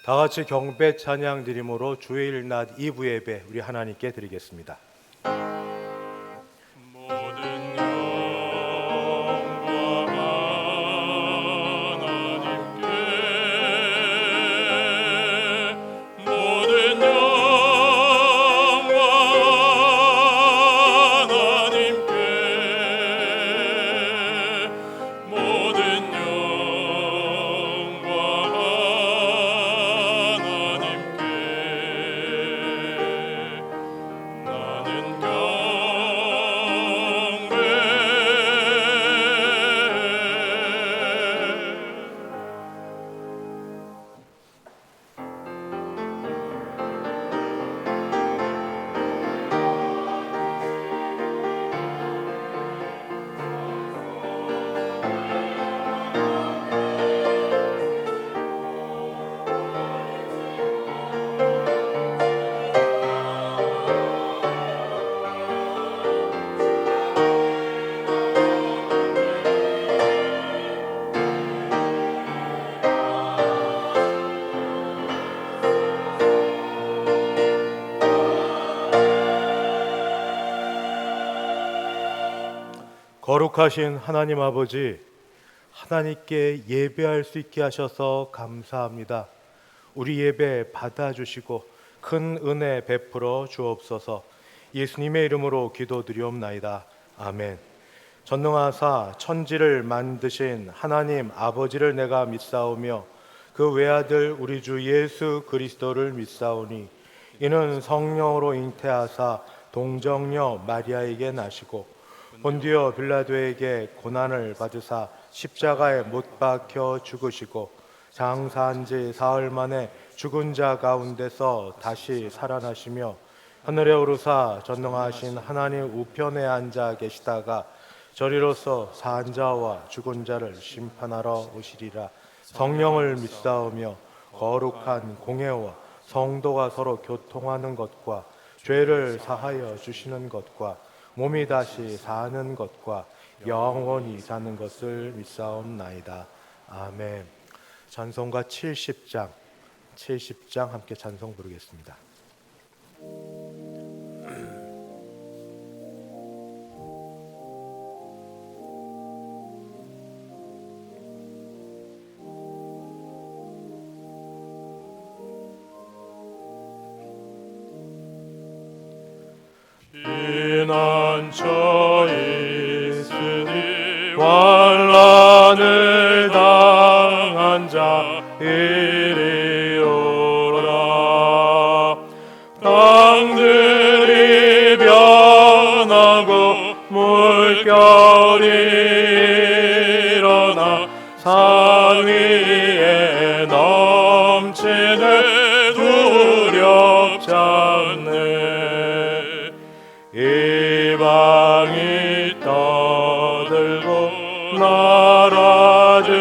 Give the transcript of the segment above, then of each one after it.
다 같이 경배 찬양 드림으로 주일 낮 2부 예배 우리 하나님께 드리겠습니다. 거룩하신 하나님 아버지, 하나님께 예배할 수 있게 하셔서 감사합니다. 우리 예배 받아주시고 큰 은혜 베풀어 주옵소서. 예수님의 이름으로 기도드리옵나이다. 아멘. 전능하사 천지를 만드신 하나님 아버지를 내가 믿사오며 그 외아들 우리 주 예수 그리스도를 믿사오니 이는 성령으로 잉태하사 동정녀 마리아에게 나시고 본디오 빌라도에게 고난을 받으사 십자가에 못 박혀 죽으시고 장사한 지 사흘 만에 죽은 자 가운데서 다시 살아나시며 하늘에 오르사 전능하신 하나님 우편에 앉아 계시다가 저리로서 산 자와 죽은 자를 심판하러 오시리라. 성령을 믿사오며 거룩한 공회와 성도가 서로 교통하는 것과 죄를 사하여 주시는 것과 몸이 다시 사는 것과 영원히 사는 것을 믿사옵나이다. 아멘. 찬송가 70장 함께 찬송 부르겠습니다. 피난처 있으니 환난을 당한 자 이리 오라. 땅들이 변하고 물결이 일어나 산 위에 넘치네 두렵지 않네. 이방이 떠들고 나라들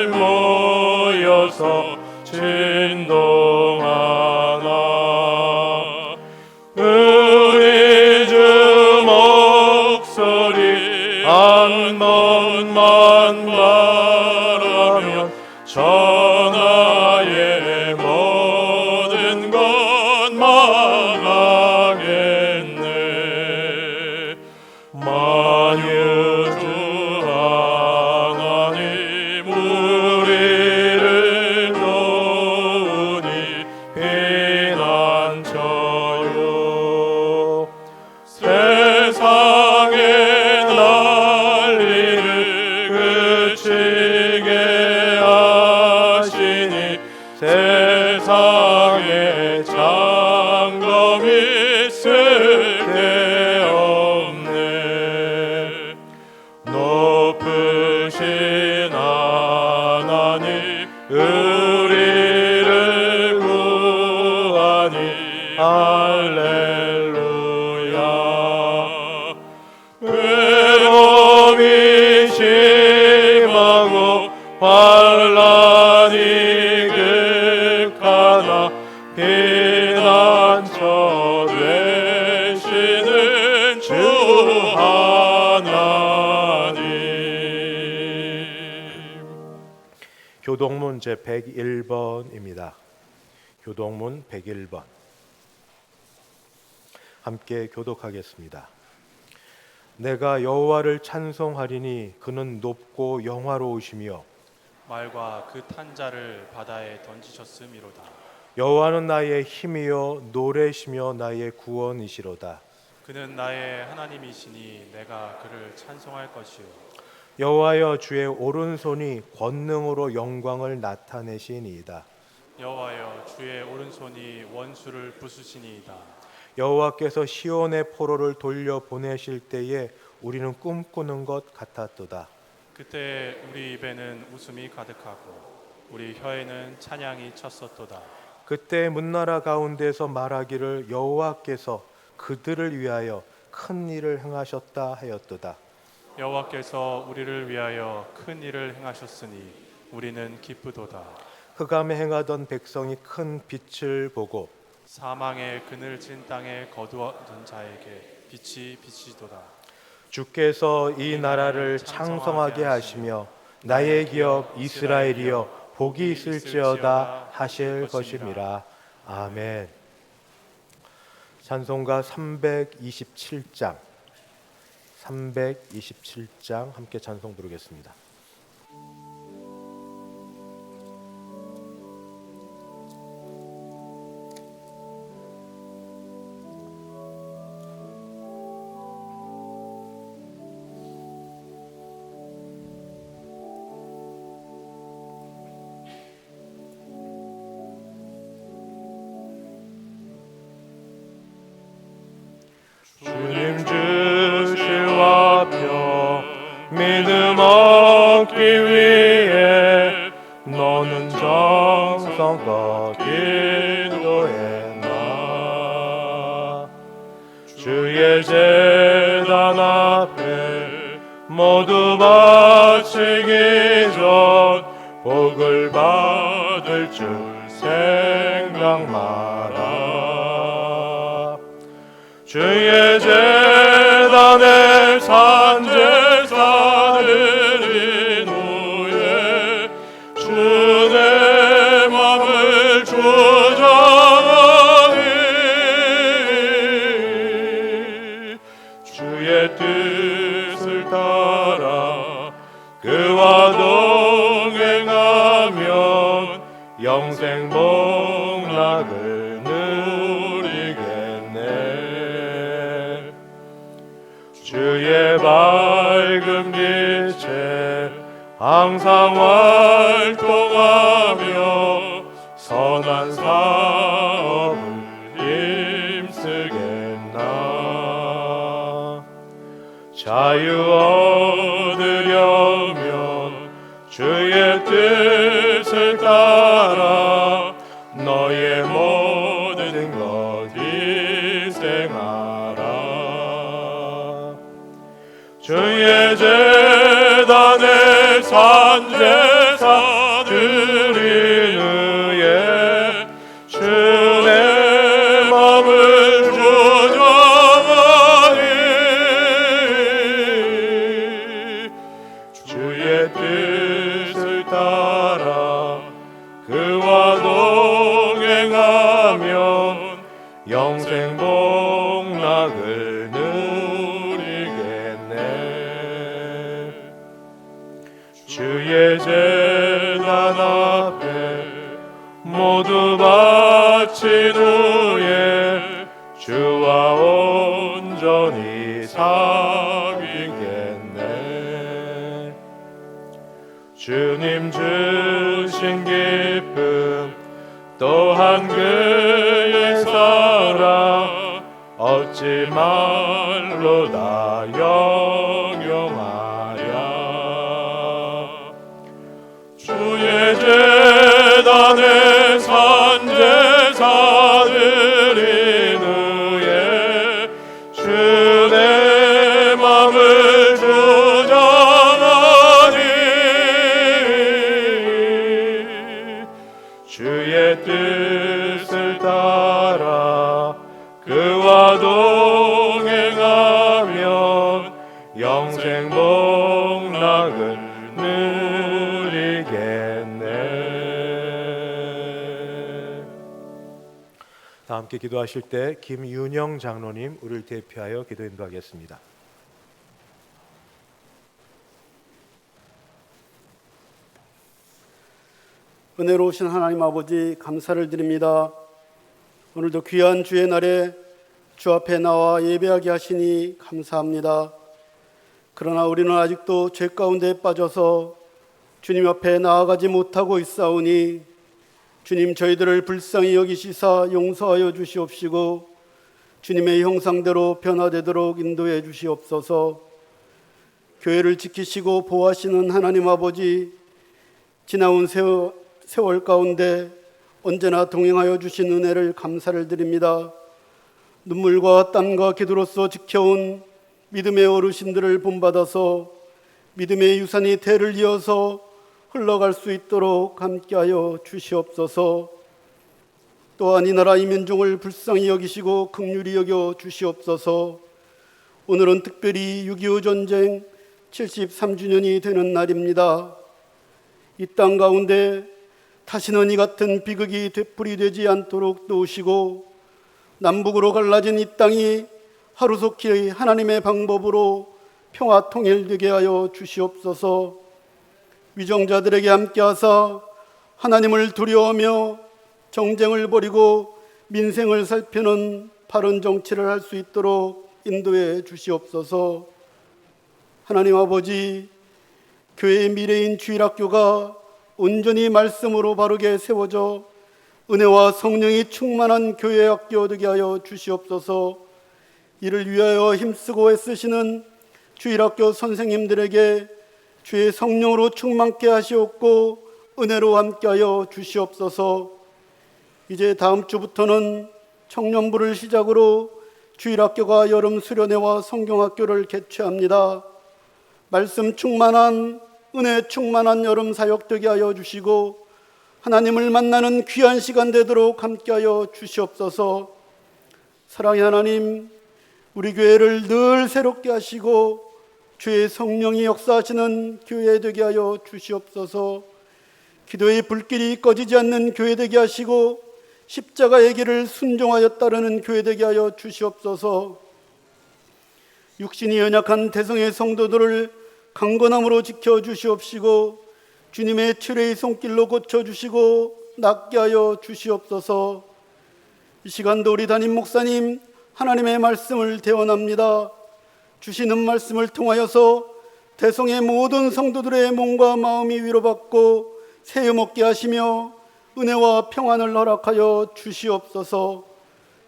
모여서 진동하나. 우리 주 목소리 한 번만 말하면 전하의 모든 것 망하겠네. 만유주 하나님 우리를 도우니 피난처요. 세상의 난리를 그치게 하시니 세상에 장검 있을 게 없네. 높으신 하나님 우리를 구하니 할렐루야. 외로움이 심하고 환난이 극하나 피난처 되시는 주 하나님. 교동문 제 101번입니다. 교동문 101번. 함께 교독하겠습니다. 내가 여호와를 찬송하리니 그는 높고 영화로우시며 말과 그 탄 자를 바다에 던지셨음이로다. 여호와는 나의 힘이요 노래시며 나의 구원이시로다. 그는 나의 하나님이시니 내가 그를 찬송할 것이요. 여호와여 주의 오른손이 권능으로 영광을 나타내시니이다. 여호와여 주의 오른손이 원수를 부수시니이다. 여호와께서 시온의 포로를 돌려 보내실 때에 우리는 꿈꾸는 것 같았도다. 그때 우리 입에는 웃음이 가득하고 우리 혀에는 찬양이 쳤었도다. 그때 문나라 가운데서 말하기를 여호와께서 그들을 위하여 큰 일을 행하셨다 하였도다. 여호와께서 우리를 위하여 큰 일을 행하셨으니 우리는 기쁘도다. 흑암에 행하던 백성이 큰 빛을 보고 사망의 그늘진 땅에 거두어둔 자에게 빛이 비치도다. 주께서 이 나라를 창성하게 하시며 나의 기업 이스라엘이여 복이 있을지어다 하실 것임이라. 아멘. 찬송가 327장 함께 찬송 부르겠습니다. 주님 주실 와표 믿음 얻기 위해 너는 정성껏 기도해 나 주의 제단 앞에 모두 바치기 전 복을 받을 줄 생각 마라. 주의 제단에 산제사들이 노예 주의 맘을 조정하니 주의 뜻을 따라 그와 동행하면 영생 복락을 누리겠네. 주의 밝은 빛에 항상 활동하며 선한 사업을 힘쓰겠나. 자유 얻으려면 주의 뜻을 따라 너의 모든 것 희생하라. 주의 제단에 산제사들이 의해 주의 맘을 조정하니 주의 뜻을 따라 그와 동행하면 영생 복락을 누리겠네. 주의 제단 앞에 모두 바친 후에 주와 온전히 사귀겠네. 주님 주신 기쁨 또한 그의 사랑 얻지 말로 다 영영하랴. 주의 제단에 산제사들이 의해 주의 맘을 조정하니 주의 뜻을 따라 그와 동행하면 영생 복락을 누리겠네. 다 함께 기도하실 때 김윤영 장로님 우리를 대표하여 기도 인도하겠습니다. 은혜로우신 하나님 아버지 감사를 드립니다. 오늘도 귀한 주의 날에 주 앞에 나와 예배하게 하시니 감사합니다. 그러나 우리는 아직도 죄 가운데 빠져서 주님 앞에 나아가지 못하고 있사오니 주님 저희들을 불쌍히 여기시사 용서하여 주시옵시고 주님의 형상대로 변화되도록 인도해 주시옵소서. 교회를 지키시고 보호하시는 하나님 아버지, 지나온 세월 가운데 언제나 동행하여 주신 은혜를 감사를 드립니다. 눈물과 땀과 기도로서 지켜온 믿음의 어르신들을 본받아서 믿음의 유산이 대를 이어서 흘러갈 수 있도록 함께하여 주시옵소서. 또한 이 나라 이 민족을 불쌍히 여기시고 긍휼히 여겨 주시옵소서. 오늘은 특별히 6.25 전쟁 73주년이 되는 날입니다. 이 땅 가운데 다시는 이 같은 비극이 되풀이되지 않도록 도우시고 남북으로 갈라진 이 땅이 하루속히 하나님의 방법으로 평화 통일되게 하여 주시옵소서. 위정자들에게 함께하사 하나님을 두려워하며 정쟁을 벌이고 민생을 살피는 바른 정치를 할 수 있도록 인도해 주시옵소서. 하나님 아버지, 교회의 미래인 주일학교가 온전히 말씀으로 바르게 세워져 은혜와 성령이 충만한 교회 학교 되게 하여 주시옵소서. 이를 위하여 힘쓰고 애쓰시는 주일학교 선생님들에게 주의 성령으로 충만케 하시옵고 은혜로 함께하여 주시옵소서. 이제 다음 주부터는 청년부를 시작으로 주일학교가 여름 수련회와 성경학교를 개최합니다. 말씀 충만한 은혜 충만한 여름 사역 되게 하여 주시고 하나님을 만나는 귀한 시간 되도록 함께하여 주시옵소서. 사랑의 하나님, 우리 교회를 늘 새롭게 하시고 주의 성령이 역사하시는 교회 되게 하여 주시옵소서. 기도의 불길이 꺼지지 않는 교회 되게 하시고 십자가의 길을 순종하여 따르는 교회 되게 하여 주시옵소서. 육신이 연약한 대성의 성도들을 강건함으로 지켜주시옵시고 주님의 칠의 손길로 고쳐주시고 낫게 하여 주시옵소서. 이 시간도 우리 담임 목사님 하나님의 말씀을 대원합니다. 주시는 말씀을 통하여서 대성의 모든 성도들의 몸과 마음이 위로받고 새해 먹게 하시며 은혜와 평안을 허락하여 주시옵소서.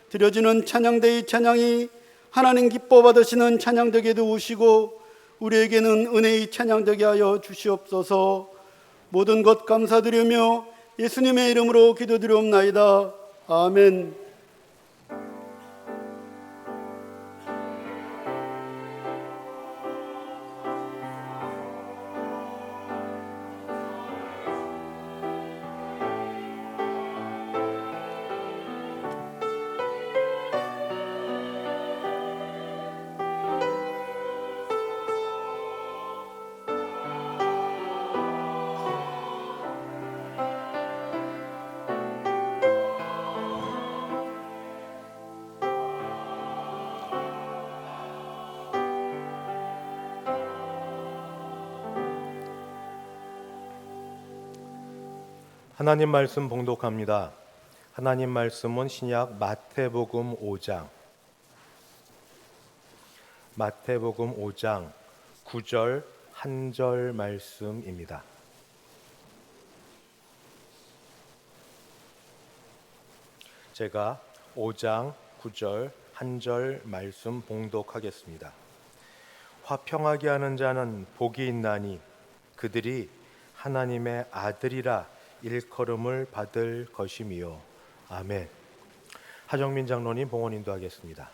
드려지는 찬양대의 찬양이 하나님 기뻐 받으시는 찬양되게 도우시고 우리에게는 은혜의 찬양되게 하여 주시옵소서. 모든 것 감사드리며 예수님의 이름으로 기도드리옵나이다. 아멘. 하나님 말씀 봉독합니다. 하나님 말씀은 신약 마태복음 5장 9절 한 절 말씀입니다. 제가 5장 9절 한 절 말씀 봉독하겠습니다. 화평하게 하는 자는 복이 있나니 그들이 하나님의 아들이라 일컬음을 받을 것이미요. 아멘. 하정민 장로님 봉헌 인도하겠습니다.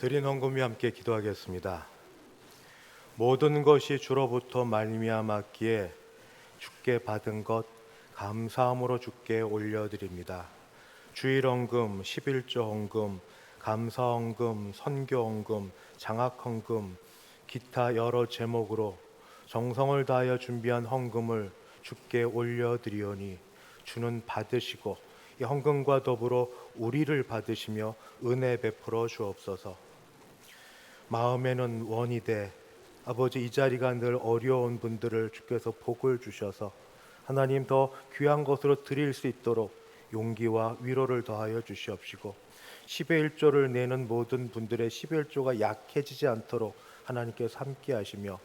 드린 헌금이 함께 기도하겠습니다. 모든 것이 주로부터 말미암았기에 주께 받은 것 감사함으로 주께 올려드립니다. 주일 헌금, 11조 헌금, 감사 헌금, 선교 헌금, 장학 헌금, 기타 여러 제목으로 정성을 다하여 준비한 헌금을 주께 올려드리오니 주는 받으시고 이 헌금과 더불어 우리를 받으시며 은혜 베풀어 주옵소서. 마음에는 원이 돼 아버지, 이 자리가 늘 어려운 분들을 주께서 복을 주셔서 하나님 더 귀한 것으로 드릴 수 있도록 용기와 위로를 더하여 주시옵시고 10의 1조를 내는 모든 분들의 10의 1조가 약해지지 않도록 하나님께서 함께 하시며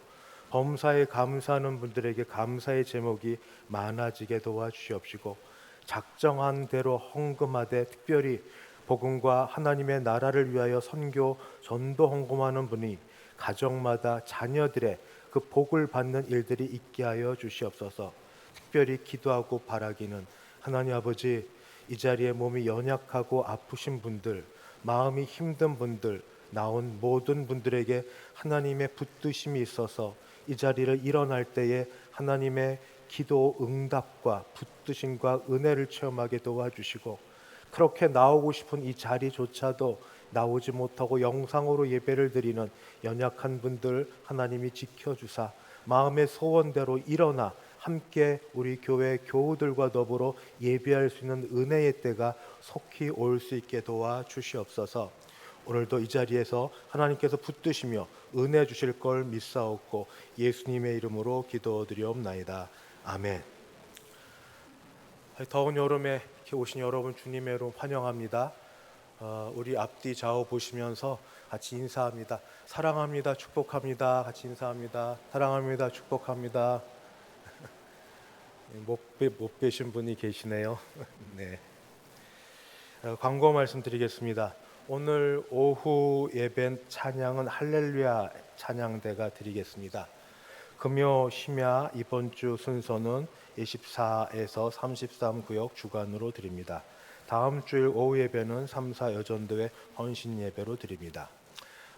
범사에 감사하는 분들에게 감사의 제목이 많아지게 도와주시옵시고 작정한 대로 헌금하되 특별히 복음과 하나님의 나라를 위하여 선교 전도 헌금하는 분이 가정마다 자녀들의 그 복을 받는 일들이 있게 하여 주시옵소서. 특별히 기도하고 바라기는 하나님 아버지, 이 자리에 몸이 연약하고 아프신 분들, 마음이 힘든 분들 나온 모든 분들에게 하나님의 붙드심이 있어서 이 자리를 일어날 때에 하나님의 기도 응답과 붙드심과 은혜를 체험하게 도와주시고 그렇게 나오고 싶은 이 자리조차도 나오지 못하고 영상으로 예배를 드리는 연약한 분들 하나님이 지켜주사 마음의 소원대로 일어나 함께 우리 교회 교우들과 더불어 예배할 수 있는 은혜의 때가 속히 올 수 있게 도와주시옵소서. 오늘도 이 자리에서 하나님께서 붙드시며 은혜 주실 걸 믿사옵고 예수님의 이름으로 기도드리옵나이다. 아멘. 더운 여름에 이렇게 오신 여러분 주님의 이름 환영합니다. 우리 앞뒤 좌우 보시면서 같이 인사합니다. 사랑합니다. 축복합니다. 같이 인사합니다. 사랑합니다. 축복합니다. 못 뵈신 분이 계시네요. 네. 광고 말씀드리겠습니다. 오늘 오후 예배 찬양은 할렐루야 찬양대가 드리겠습니다. 금요 심야 이번 주 순서는 24에서 33 구역 주간으로 드립니다. 다음 주일 오후 예배는 3, 4 여전도회 헌신 예배로 드립니다.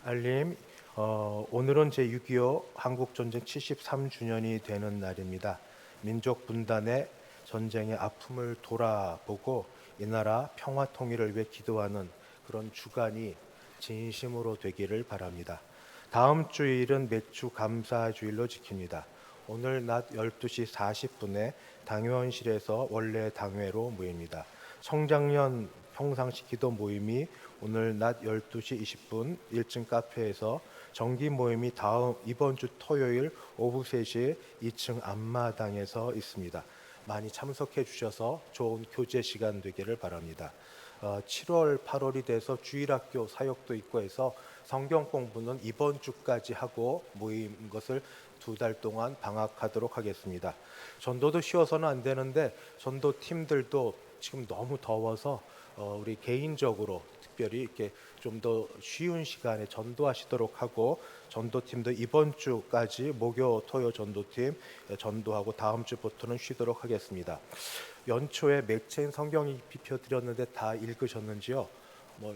알림, 오늘은 제6.25 한국전쟁 73주년이 되는 날입니다. 민족 분단의 전쟁의 아픔을 돌아보고 이 나라 평화 통일을 위해 기도하는 그런 주간이 진심으로 되기를 바랍니다. 다음 주일은 매주 감사주일로 지킵니다. 오늘 낮 12시 40분에 당회원실에서 원래 당회로 모입니다. 청장년 평상시 기도 모임이 오늘 낮 12시 20분 1층 카페에서 정기 모임이 이번 주 토요일 오후 3시 2층 앞마당에서 있습니다. 많이 참석해 주셔서 좋은 교제 시간 되기를 바랍니다. 7월, 8월이 돼서 주일학교 사역도 있고 해서 성경 공부는 이번 주까지 하고 모임 것을 2달 동안 방학하도록 하겠습니다. 전도도 쉬어서는 안 되는데 전도팀들도 지금 너무 더워서 우리 개인적으로 특별히 이렇게 좀 더 쉬운 시간에 전도하시도록 하고 전도팀도 이번 주까지 목요 토요 전도팀 전도하고 다음 주부터는 쉬도록 하겠습니다. 연초에 맥체인 성경 입혀 드렸는데 다 읽으셨는지요?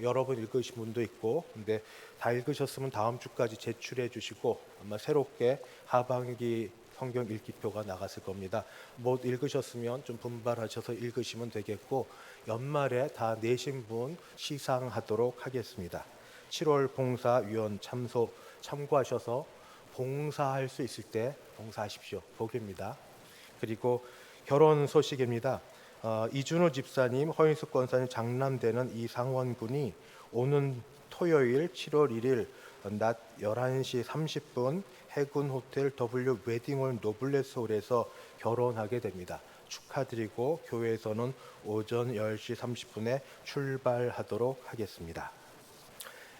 여러분 읽으신 분도 있고 근데 다 읽으셨으면 다음 주까지 제출해 주시고 아마 새롭게 하반기 성경 읽기표가 나갔을 겁니다. 못 읽으셨으면 좀 분발하셔서 읽으시면 되겠고 연말에 다 내신 분 시상하도록 하겠습니다. 7월 봉사위원 참고하셔서 봉사할 수 있을 때 봉사하십시오. 복입니다. 그리고 결혼 소식입니다. 이준호 집사님, 허인숙 권사님 장남되는 이상원 군이 오는 토요일 7월 1일 낮 11시 30분 해군 호텔 W 웨딩홀 노블레스홀에서 결혼하게 됩니다. 축하드리고 교회에서는 오전 10시 30분에 출발하도록 하겠습니다.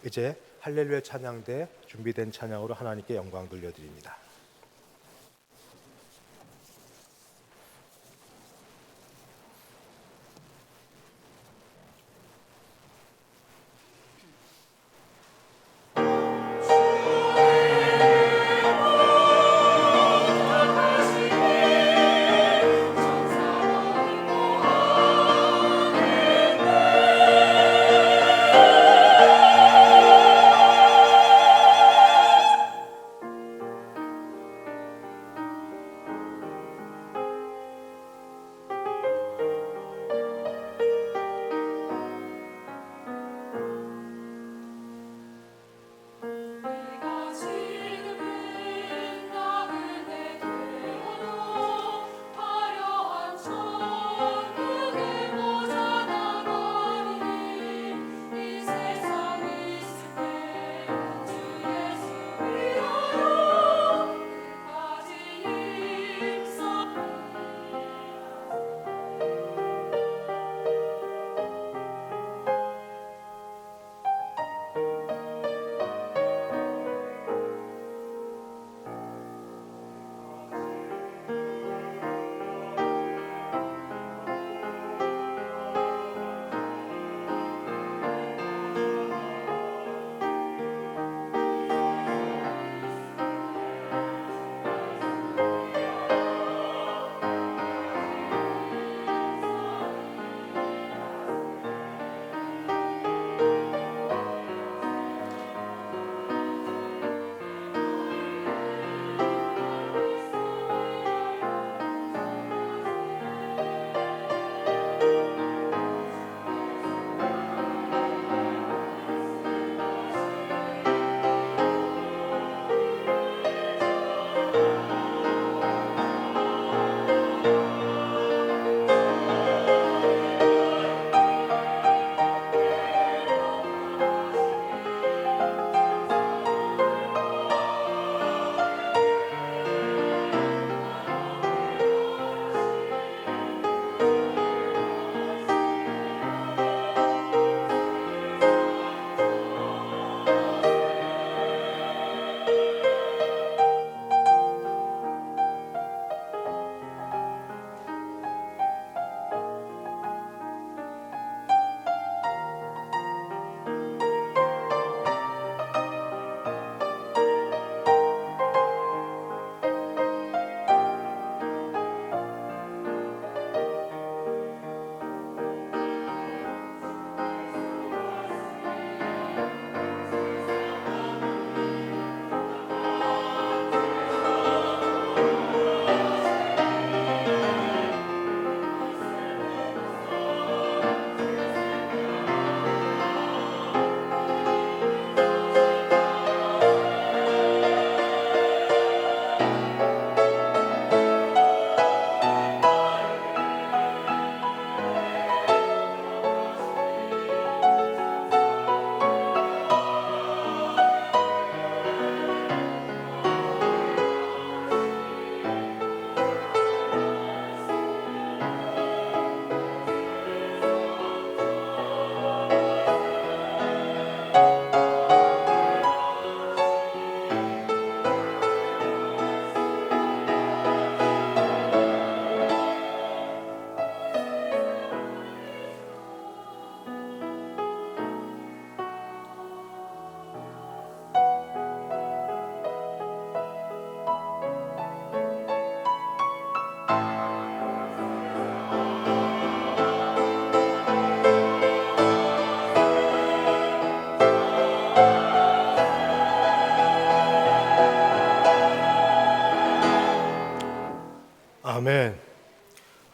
이제 할렐루야 찬양대 준비된 찬양으로 하나님께 영광 돌려드립니다.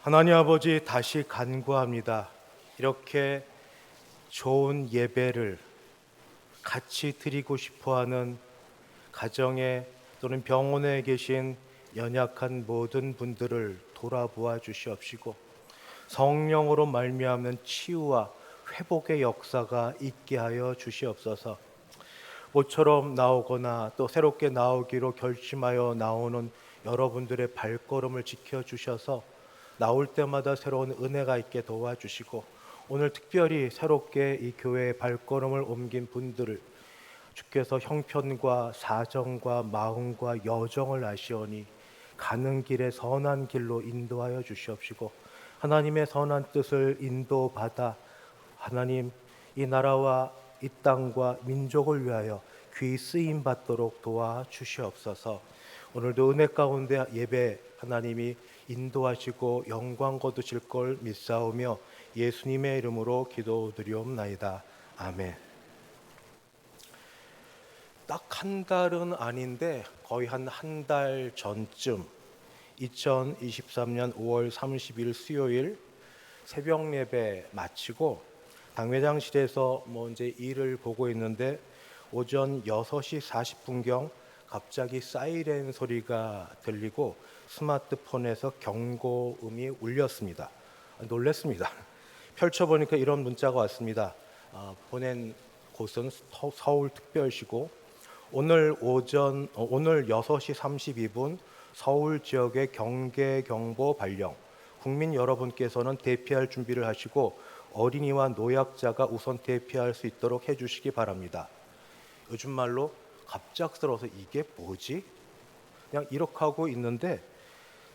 하나님 아버지, 다시 간구합니다. 이렇게 좋은 예배를 같이 드리고 싶어하는 가정에 또는 병원에 계신 연약한 모든 분들을 돌아보아 주시옵시고, 성령으로 말미암는 치유와 회복의 역사가 있게 하여 주시옵소서. 모처럼 나오거나 또 새롭게 나오기로 결심하여 나오는 여러분들의 발걸음을 지켜주셔서 나올 때마다 새로운 은혜가 있게 도와주시고, 오늘 특별히 새롭게 이 교회의 발걸음을 옮긴 분들을 주께서 형편과 사정과 마음과 여정을 아시오니 가는 길에 선한 길로 인도하여 주시옵시고, 하나님의 선한 뜻을 인도받아 하나님 이 나라와 이 땅과 민족을 위하여 귀 쓰임 받도록 도와주시옵소서. 오늘도 은혜 가운데 예배 하나님이 인도하시고 영광 거두실 걸 믿사오며 예수님의 이름으로 기도드리옵나이다. 아멘. 딱 한 달은 아닌데 거의 한 달 전쯤 2023년 5월 30일 수요일 새벽 예배 마치고 당회장실에서 이제 일을 보고 있는데 오전 6시 40분경 갑자기 사이렌 소리가 들리고 스마트폰에서 경고음이 울렸습니다. 놀랐습니다. 펼쳐보니까 이런 문자가 왔습니다. 보낸 곳은 서울특별시고 오늘 6시 32분 서울 지역의 경계경보 발령, 국민 여러분께서는 대피할 준비를 하시고 어린이와 노약자가 우선 대피할 수 있도록 해주시기 바랍니다. 요즘 말로 갑작스러워서 이게 뭐지? 그냥 이렇게 하고 있는데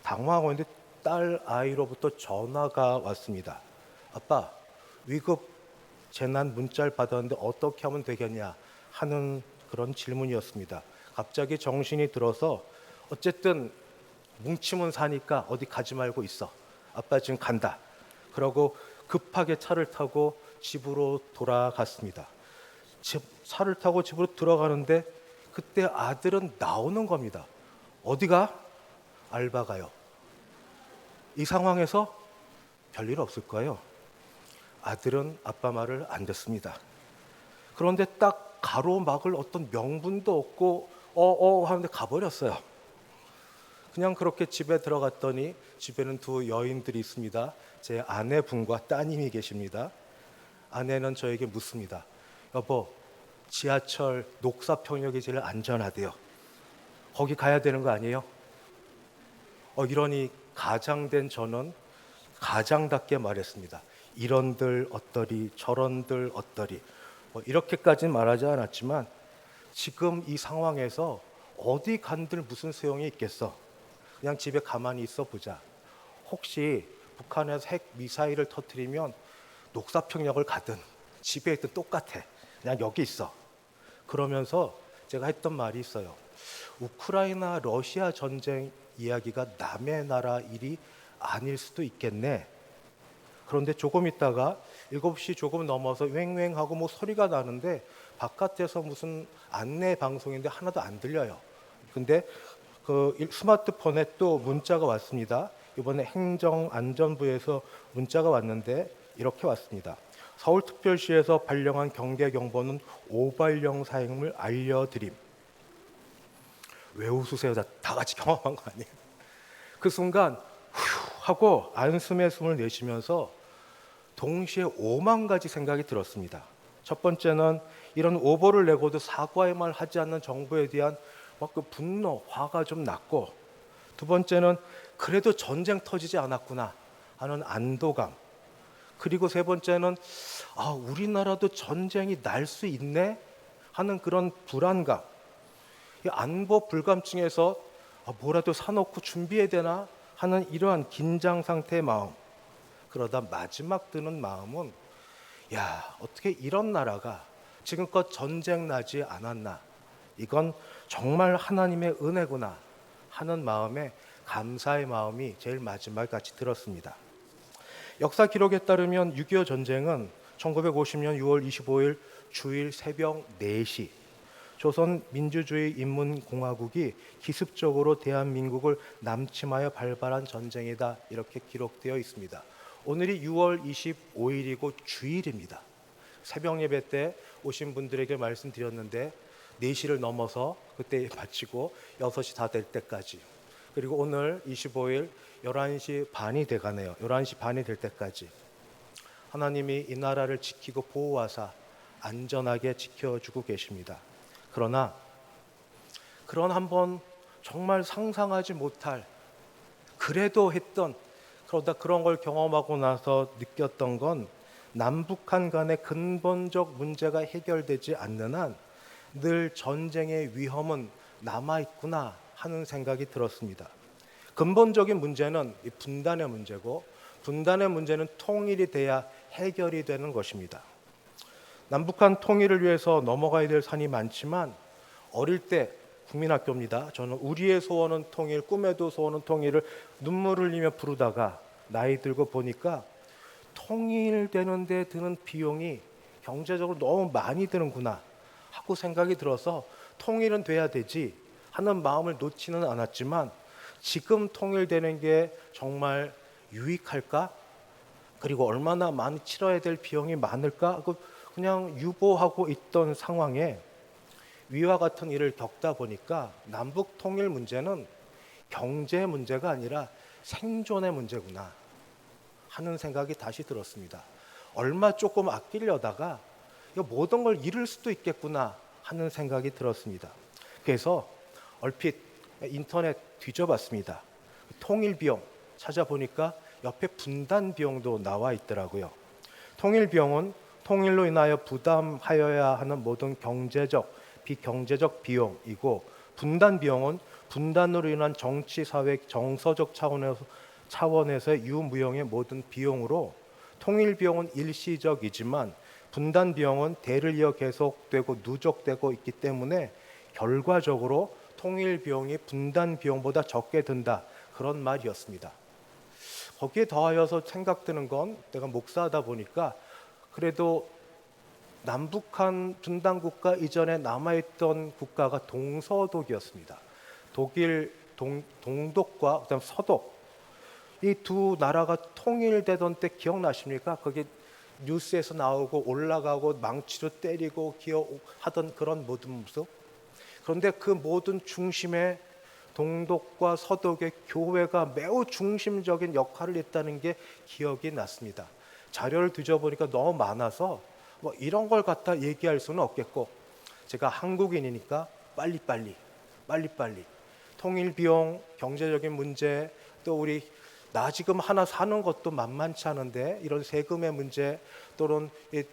당황하고 있는데 딸 아이로부터 전화가 왔습니다. 아빠, 위급 재난 문자를 받았는데 어떻게 하면 되겠냐 하는 그런 질문이었습니다. 갑자기 정신이 들어서 어쨌든 뭉치면 사니까 어디 가지 말고 있어. 아빠 지금 간다. 그러고 급하게 차를 타고 집으로 돌아갔습니다. 차를 타고 집으로 들어가는데 그때 아들은 나오는 겁니다. 어디가? 알바 가요. 이 상황에서 별일 없을 거예요. 아들은 아빠 말을 안 듣습니다. 그런데 딱 가로막을 어떤 명분도 없고 하는데 가버렸어요. 그냥 그렇게 집에 들어갔더니 집에는 두 여인들이 있습니다. 제 아내분과 따님이 계십니다. 아내는 저에게 묻습니다. 여보, 지하철 녹사평역이 제일 안전하대요. 거기 가야 되는 거 아니에요? 이러니 가장된 저는 가장답게 말했습니다. 이런들 어떠리 저런들 어떠리, 이렇게까지는 말하지 않았지만 지금 이 상황에서 어디 간들 무슨 소용이 있겠어. 그냥 집에 가만히 있어 보자. 혹시 북한에서 핵 미사일을 터뜨리면 녹사평역을 가든 집에 있든 똑같아. 그냥 여기 있어. 그러면서 제가 했던 말이 있어요. 우크라이나 러시아 전쟁 이야기가 남의 나라 일이 아닐 수도 있겠네. 그런데 조금 있다가 7시 조금 넘어서 왱왱하고 소리가 나는데 바깥에서 무슨 안내 방송인데 하나도 안 들려요. 근데 그 스마트폰에 또 문자가 왔습니다. 이번에 행정안전부에서 문자가 왔는데 이렇게 왔습니다. 서울특별시에서 발령한 경계경보는 오발령 사행을 알려드림. 왜 웃으세요? 다 같이 경험한 거 아니에요? 그 순간 휴 하고 안숨에 숨을 내쉬면서 동시에 5만 가지 생각이 들었습니다. 첫 번째는 이런 오보를 내고도 사과의 말 하지 않는 정부에 대한 그 분노, 화가 좀 났고, 두 번째는 그래도 전쟁 터지지 않았구나 하는 안도감, 그리고 세 번째는 우리나라도 전쟁이 날 수 있네 하는 그런 불안감, 이 안보 불감증에서 뭐라도 사놓고 준비해야 되나 하는 이러한 긴장 상태의 마음. 그러다 마지막 드는 마음은 어떻게 이런 나라가 지금껏 전쟁 나지 않았나, 이건 정말 하나님의 은혜구나 하는 마음에 감사의 마음이 제일 마지막 같이 들었습니다. 역사 기록에 따르면 6.25 전쟁은 1950년 6월 25일 주일 새벽 4시 조선민주주의인민공화국이 기습적으로 대한민국을 남침하여 발발한 전쟁이다, 이렇게 기록되어 있습니다. 오늘이 6월 25일이고 주일입니다. 새벽 예배 때 오신 분들에게 말씀드렸는데 4시를 넘어서 그때 마치고 6시 다 될 때까지, 그리고 오늘 25일 11시 반이 돼가네요. 11시 반이 될 때까지 하나님이 이 나라를 지키고 보호하사 안전하게 지켜주고 계십니다. 그러나 그런 한번 정말 상상하지 못할, 그래도 했던, 그러다 그런 걸 경험하고 나서 느꼈던 건 남북한 간의 근본적 문제가 해결되지 않는 한 늘 전쟁의 위험은 남아있구나 하는 생각이 들었습니다. 근본적인 문제는 이 분단의 문제고, 분단의 문제는 통일이 돼야 해결이 되는 것입니다. 남북한 통일을 위해서 넘어가야 될 산이 많지만, 어릴 때 국민학교입니다. 저는 우리의 소원은 통일, 꿈에도 소원은 통일을 눈물을 흘리며 부르다가 나이 들고 보니까 통일되는 데 드는 비용이 경제적으로 너무 많이 드는구나 하고 생각이 들어서 통일은 돼야 되지 하는 마음을 놓지는 않았지만, 지금 통일되는 게 정말 유익할까? 그리고 얼마나 많이 치러야 될 비용이 많을까? 그냥 유보하고 있던 상황에 위와 같은 일을 겪다 보니까 남북 통일 문제는 경제 문제가 아니라 생존의 문제구나 하는 생각이 다시 들었습니다. 얼마 조금 아끼려다가 모든 걸 잃을 수도 있겠구나 하는 생각이 들었습니다. 그래서 얼핏 인터넷 뒤져봤습니다. 통일 비용 찾아보니까 옆에 분단 비용도 나와 있더라고요. 통일 비용은 통일로 인하여 부담하여야 하는 모든 경제적, 비경제적 비용이고, 분단 비용은 분단으로 인한 정치, 사회, 정서적 차원에서의 유무용의 모든 비용으로, 통일 비용은 일시적이지만 분단 비용은 대를 이어 계속되고 누적되고 있기 때문에 결과적으로 통일 비용이 분단 비용보다 적게 든다, 그런 말이었습니다. 거기에 더하여서 생각드는 건, 내가 목사하다 보니까 그래도 남북한 분단 국가 이전에 남아있던 국가가 동서독이었습니다. 독일 동독과 그다음 서독, 이 두 나라가 통일되던 때 기억나십니까? 거기 뉴스에서 나오고 올라가고 망치로 때리고 기어하던 그런 모든 모습. 그런데 그 모든 중심에 동독과 서독의 교회가 매우 중심적인 역할을 했다는 게 기억이 났습니다. 자료를 뒤져보니까 너무 많아서 이런 걸 갖다 얘기할 수는 없겠고, 제가 한국인이니까 빨리빨리 통일 비용, 경제적인 문제, 또 우리 나 지금 하나 사는 것도 만만치 않은데 이런 세금의 문제, 또는 이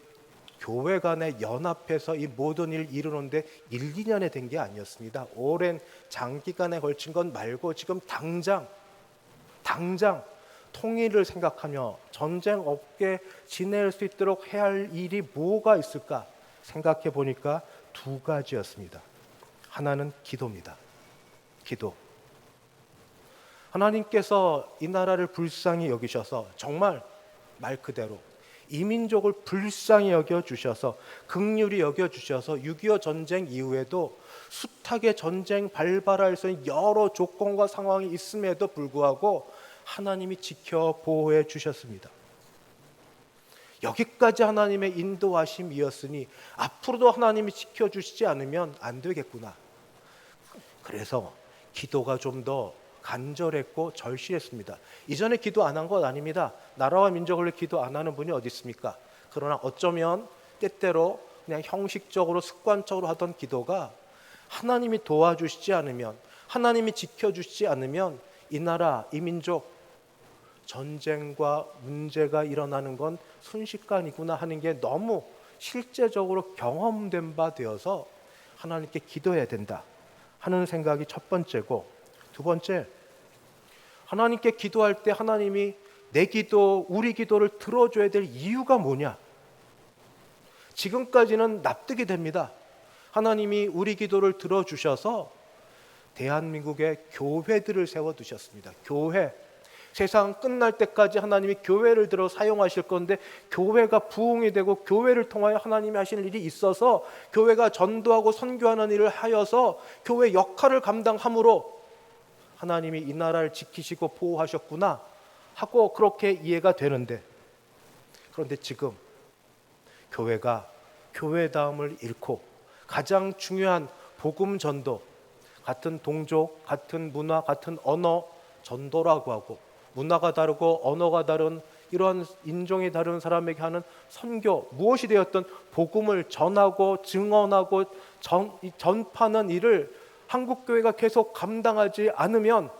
교회 간에 연합해서 이 모든 일 이루는데 1, 2년에 된 게 아니었습니다. 오랜 장기간에 걸친 건 말고 지금 당장 통일을 생각하며 전쟁 없게 지낼 수 있도록 해야 할 일이 뭐가 있을까 생각해 보니까 2가지였습니다. 하나는 기도입니다. 기도. 하나님께서 이 나라를 불쌍히 여기셔서, 정말 말 그대로 이 민족을 불쌍히 여겨주셔서, 긍휼히 여겨주셔서 6.25 전쟁 이후에도 숱하게 전쟁 발발할 수 있는 여러 조건과 상황이 있음에도 불구하고 하나님이 지켜 보호해 주셨습니다. 여기까지 하나님의 인도하심이었으니 앞으로도 하나님이 지켜주시지 않으면 안 되겠구나. 그래서 기도가 좀 더 간절했고 절실했습니다. 이전에 기도 안 한 건 아닙니다. 나라와 민족을 위해 기도 안 하는 분이 어디 있습니까? 그러나 어쩌면 때때로 그냥 형식적으로 습관적으로 하던 기도가 하나님이 도와주시지 않으면, 하나님이 지켜주시지 않으면 이 나라, 이 민족 전쟁과 문제가 일어나는 건 순식간이구나 하는 게 너무 실제적으로 경험된 바 되어서 하나님께 기도해야 된다 하는 생각이 첫 번째고, 2번째, 하나님께 기도할 때 하나님이 내 기도, 우리 기도를 들어줘야 될 이유가 뭐냐? 지금까지는 납득이 됩니다. 하나님이 우리 기도를 들어주셔서 대한민국에 교회들을 세워두셨습니다. 세상 끝날 때까지 하나님이 교회를 들어 사용하실 건데, 교회가 부흥이 되고 교회를 통하여 하나님이 하시는 일이 있어서 교회가 전도하고 선교하는 일을 하여서 교회 역할을 감당함으로 하나님이 이 나라를 지키시고 보호하셨구나 하고 그렇게 이해가 되는데, 그런데 지금 교회가 교회다움을 잃고 가장 중요한 복음 전도, 같은 동족, 같은 문화, 같은 언어 전도라고 하고, 문화가 다르고 언어가 다른 이러한 인종이 다른 사람에게 하는 선교, 무엇이 되었든 복음을 전하고 증언하고 전파하는 일을 한국교회가 계속 감당하지 않으면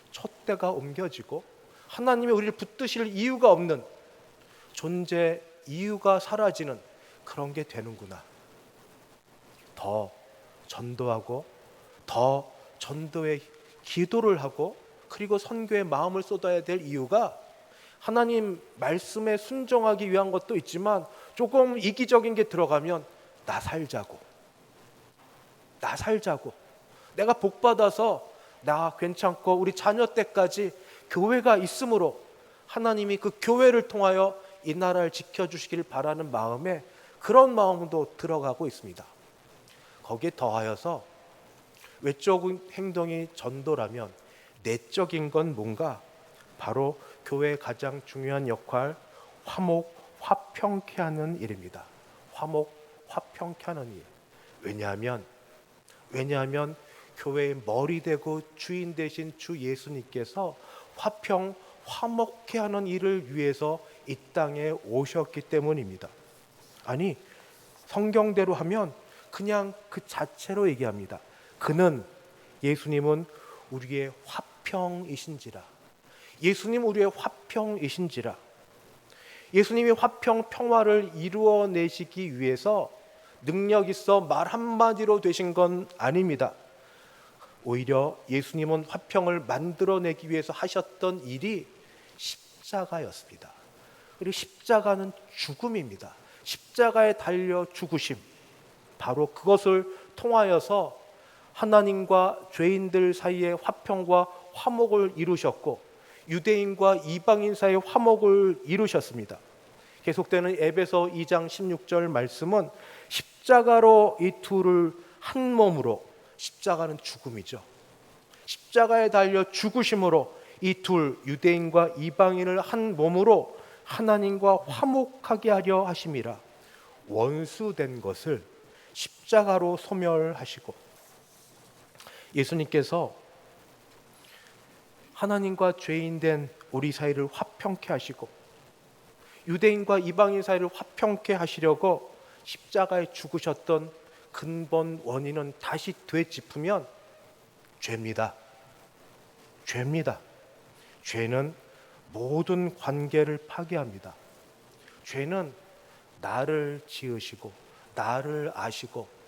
촛대가 옮겨지고 하나님이 우리를 붙드실 이유가 없는, 존재 이유가 사라지는 그런 게 되는구나. 더 전도하고 더 전도의 기도를 하고 그리고 선교에 마음을 쏟아야 될 이유가 하나님 말씀에 순종하기 위한 것도 있지만, 조금 이기적인 게 들어가면 나 살자고, 내가 복 받아서 나 괜찮고 우리 자녀 때까지 교회가 있으므로 하나님이 그 교회를 통하여 이 나라를 지켜주시길 바라는 마음에 그런 마음도 들어가고 있습니다. 거기에 더하여서 외적인 행동이 전도라면 내적인 건 뭔가, 바로 교회의 가장 중요한 역할, 화목 화평케 하는 일입니다. 화목 화평케 하는 일. 왜냐하면 교회의 머리 되고 주인 되신 주 예수님께서 화평 화목케 하는 일을 위해서 이 땅에 오셨기 때문입니다. 아니, 성경대로 하면 그냥 그 자체로 얘기합니다. 예수님은 우리의 화평이신지라. 예수님 우리의 화평이신지라. 예수님이 화평 평화를 이루어내시기 위해서 능력 있어 말 한마디로 되신 건 아닙니다. 오히려 예수님은 화평을 만들어내기 위해서 하셨던 일이 십자가였습니다. 그리고 십자가는 죽음입니다. 십자가에 달려 죽으심, 바로 그것을 통하여서 하나님과 죄인들 사이의 화평과 화목을 이루셨고, 유대인과 이방인 사이의 화목을 이루셨습니다. 계속되는 에베소 2장 16절 말씀은 십자가로 이 둘을 한 몸으로, 십자가는 죽음이죠. 십자가에 달려 죽으심으로 이 둘, 유대인과 이방인을 한 몸으로 하나님과 화목하게 하려 하심이라. 원수된 것을 십자가로 소멸하시고, 예수님께서 하나님과 죄인된 우리 사이를 화평케 하시고 유대인과 이방인 사이를 화평케 하시려고 십자가에 죽으셨던 근본 원인은 다시 되짚으면 죄입니다. 죄는 모든 관계를 파괴합니다. 죄는 나를 지으시고 나를 아시고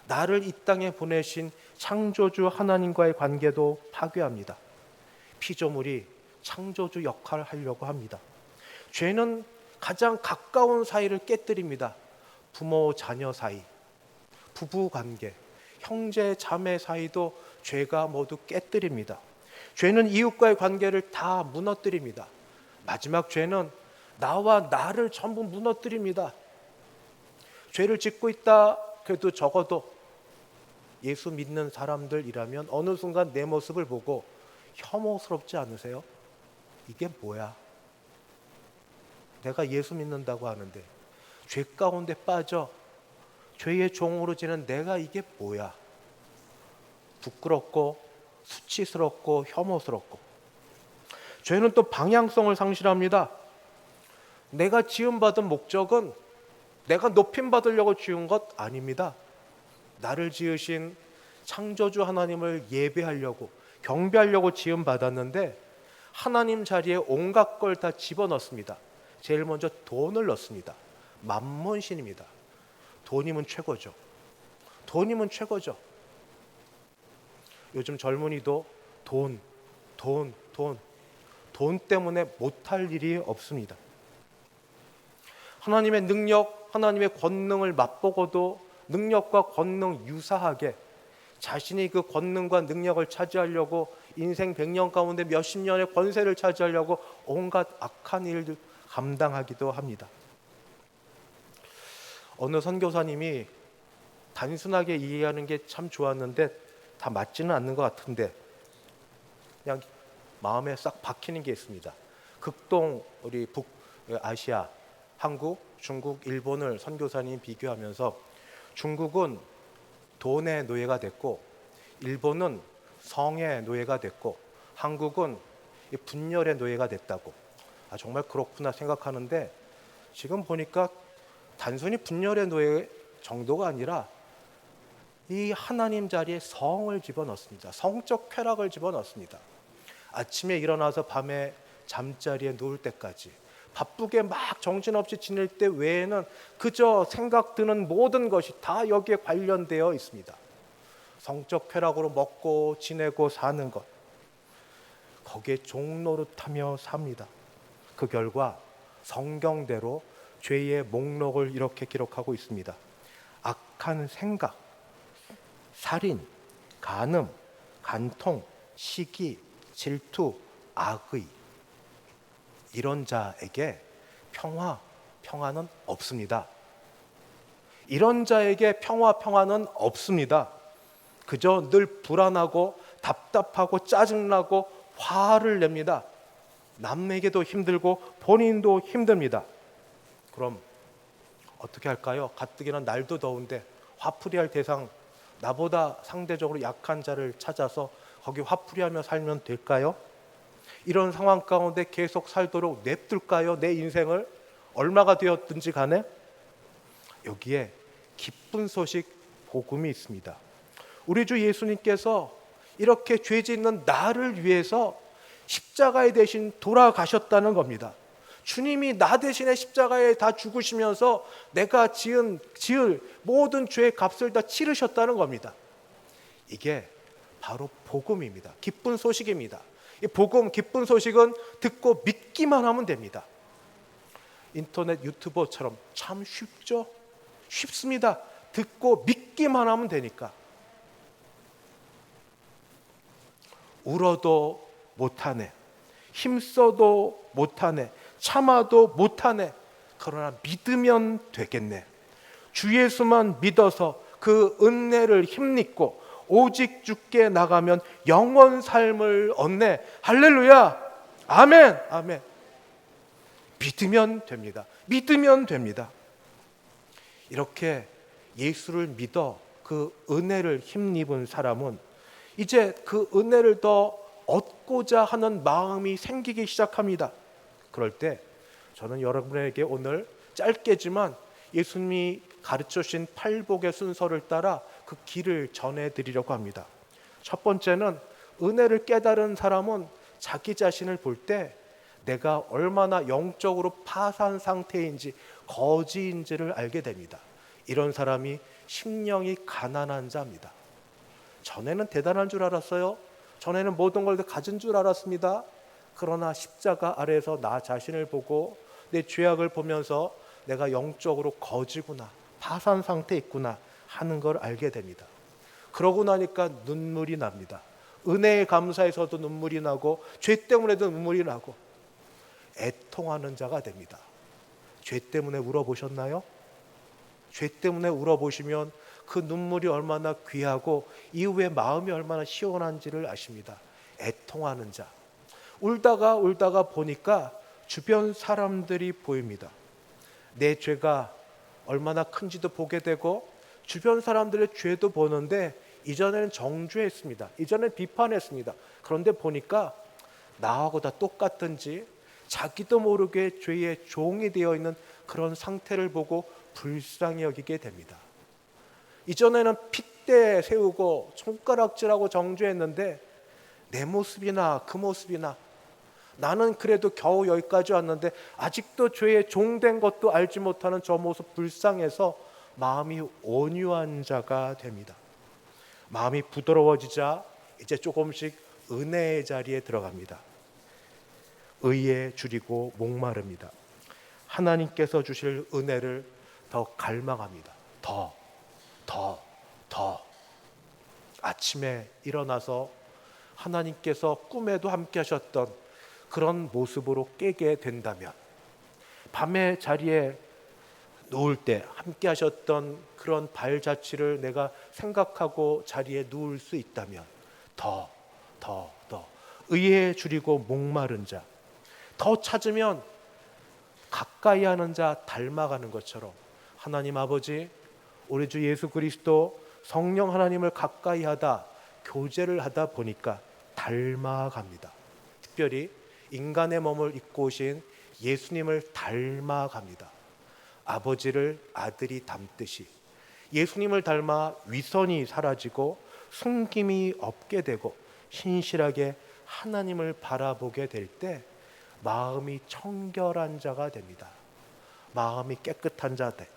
나를 이 땅에 보내신 창조주 하나님과의 관계도 파괴합니다. 피조물이 창조주 역할을 하려고 합니다. 죄는 가장 가까운 사이를 깨뜨립니다. 부모 자녀 사이, 부부 관계, 형제 자매 사이도 죄가 모두 깨뜨립니다. 죄는 이웃과의 관계를 다 무너뜨립니다. 마지막 죄는 나와 나를 전부 무너뜨립니다. 죄를 짓고 있다 그래도 적어도 예수 믿는 사람들이라면 어느 순간 내 모습을 보고 혐오스럽지 않으세요? 이게 뭐야? 내가 예수 믿는다고 하는데 죄 가운데 빠져 죄의 종으로 지는 내가 이게 뭐야? 부끄럽고 수치스럽고 혐오스럽고. 죄는 또 방향성을 상실합니다. 내가 지음받은 목적은 내가 높임 받으려고 지은 것 아닙니다. 나를 지으신 창조주 하나님을 예배하려고 경배하려고 지음받았는데 하나님 자리에 온갖 걸 다 집어넣습니다. 제일 먼저 돈을 넣습니다. 만몬신입니다. 돈이면 최고죠. 요즘 젊은이도 돈 때문에 못할 일이 없습니다. 하나님의 능력, 하나님의 권능을 맛보고도 능력과 권능 유사하게 자신이 그 권능과 능력을 차지하려고 인생 100년 가운데 몇십 년의 권세를 차지하려고 온갖 악한 일들 감당하기도 합니다. 어느 선교사님이 단순하게 이해하는 게 참 좋았는데 다 맞지는 않는 것 같은데 그냥 마음에 싹 박히는 게 있습니다. 극동 우리 북아시아, 한국, 중국, 일본을 선교사님이 비교하면서 중국은 돈의 노예가 됐고 일본은 성의 노예가 됐고 한국은 분열의 노예가 됐다고. 정말 그렇구나 생각하는데 지금 보니까 단순히 분열의 노예 정도가 아니라 이 하나님 자리에 성을 집어넣습니다. 성적 쾌락을 집어넣습니다. 아침에 일어나서 밤에 잠자리에 누울 때까지 바쁘게 막 정신없이 지낼 때 외에는 그저 생각 드는 모든 것이 다 여기에 관련되어 있습니다. 성적 쾌락으로 먹고 지내고 사는 것, 거기에 종노릇하며 삽니다. 그 결과 성경대로 죄의 목록을 이렇게 기록하고 있습니다. 악한 생각, 살인, 간음, 간통, 시기, 질투, 악의, 이런 자에게 평화는 없습니다. 이런 자에게 평화는 없습니다. 그저 늘 불안하고 답답하고 짜증나고 화를 냅니다. 남에게도 힘들고 본인도 힘듭니다. 그럼 어떻게 할까요? 가뜩이나 날도 더운데 화풀이할 대상, 나보다 상대적으로 약한 자를 찾아서 거기 화풀이하며 살면 될까요? 이런 상황 가운데 계속 살도록 냅둘까요? 내 인생을 얼마가 되었든지 간에. 여기에 기쁜 소식, 복음이 있습니다. 우리 주 예수님께서 이렇게 죄 짓는 나를 위해서 십자가에 대신 돌아가셨다는 겁니다. 주님이 나 대신에 십자가에 다 죽으시면서 내가 지을 모든 죄의 값을 다 치르셨다는 겁니다. 이게 바로 복음입니다. 기쁜 소식입니다. 이 복음, 기쁜 소식은 듣고 믿기만 하면 됩니다. 인터넷 유튜버처럼 참 쉽죠? 쉽습니다. 듣고 믿기만 하면 되니까. 울어도 못하네, 힘써도 못하네, 참아도 못하네. 그러나 믿으면 되겠네. 주 예수만 믿어서 그 은혜를 힘입고 오직 주께 나가면 영원 삶을 얻네. 할렐루야, 아멘, 아멘. 믿으면 됩니다. 믿으면 됩니다. 이렇게 예수를 믿어 그 은혜를 힘입은 사람은 이제 그 은혜를 더 얻고자 하는 마음이 생기기 시작합니다. 그럴 때 저는 여러분에게 오늘 짧게지만 예수님이 가르쳐 주신 팔복의 순서를 따라 그 길을 전해드리려고 합니다. 첫 번째는 은혜를 깨달은 사람은 자기 자신을 볼 때 내가 얼마나 영적으로 파산 상태인지 거지인지를 알게 됩니다. 이런 사람이 심령이 가난한 자입니다. 전에는 대단한 줄 알았어요. 전에는 모든 걸 다 가진 줄 알았습니다. 그러나 십자가 아래에서 나 자신을 보고 내 죄악을 보면서 내가 영적으로 거지구나, 파산 상태에 있구나 하는 걸 알게 됩니다. 그러고 나니까 눈물이 납니다. 은혜에 감사해서도 눈물이 나고 죄 때문에도 눈물이 나고 애통하는 자가 됩니다. 죄 때문에 울어보셨나요? 죄 때문에 울어보시면 그 눈물이 얼마나 귀하고 이후에 마음이 얼마나 시원한지를 아십니다. 애통하는 자. 울다가 보니까 주변 사람들이 보입니다. 내 죄가 얼마나 큰지도 보게 되고 주변 사람들의 죄도 보는데 이전에는 정죄했습니다. 이전에는 비판했습니다. 그런데 보니까 나하고 다 똑같은지 자기도 모르게 죄의 종이 되어 있는 그런 상태를 보고 불쌍히 여기게 됩니다. 이전에는 핏대 세우고 손가락질하고 정죄했는데 내 모습이나 그 모습이나 나는 그래도 겨우 여기까지 왔는데 아직도 죄의 종된 것도 알지 못하는 저 모습 불쌍해서 마음이 온유한 자가 됩니다. 마음이 부드러워지자 이제 조금씩 은혜의 자리에 들어갑니다. 의에 줄이고 목마릅니다. 하나님께서 주실 은혜를 더 갈망합니다. 더. 아침에 일어나서 하나님께서 꿈에도 함께 하셨던 그런 모습으로 깨게 된다면, 밤에 자리에 누울 때 함께 하셨던 그런 발자취를 내가 생각하고 자리에 누울 수 있다면 더 의에 줄이고 목마른 자, 더 찾으면 가까이 하는 자 닮아가는 것처럼 하나님 아버지, 우리 주 예수 그리스도 성령 하나님을 가까이 하다, 교제를 하다 보니까 닮아갑니다. 특별히 인간의 몸을 입고 오신 예수님을 닮아갑니다. 아버지를 아들이 닮듯이 예수님을 닮아 위선이 사라지고 숨김이 없게 되고 신실하게 하나님을 바라보게 될 때 마음이 청결한 자가 됩니다. 마음이 깨끗한 자 돼.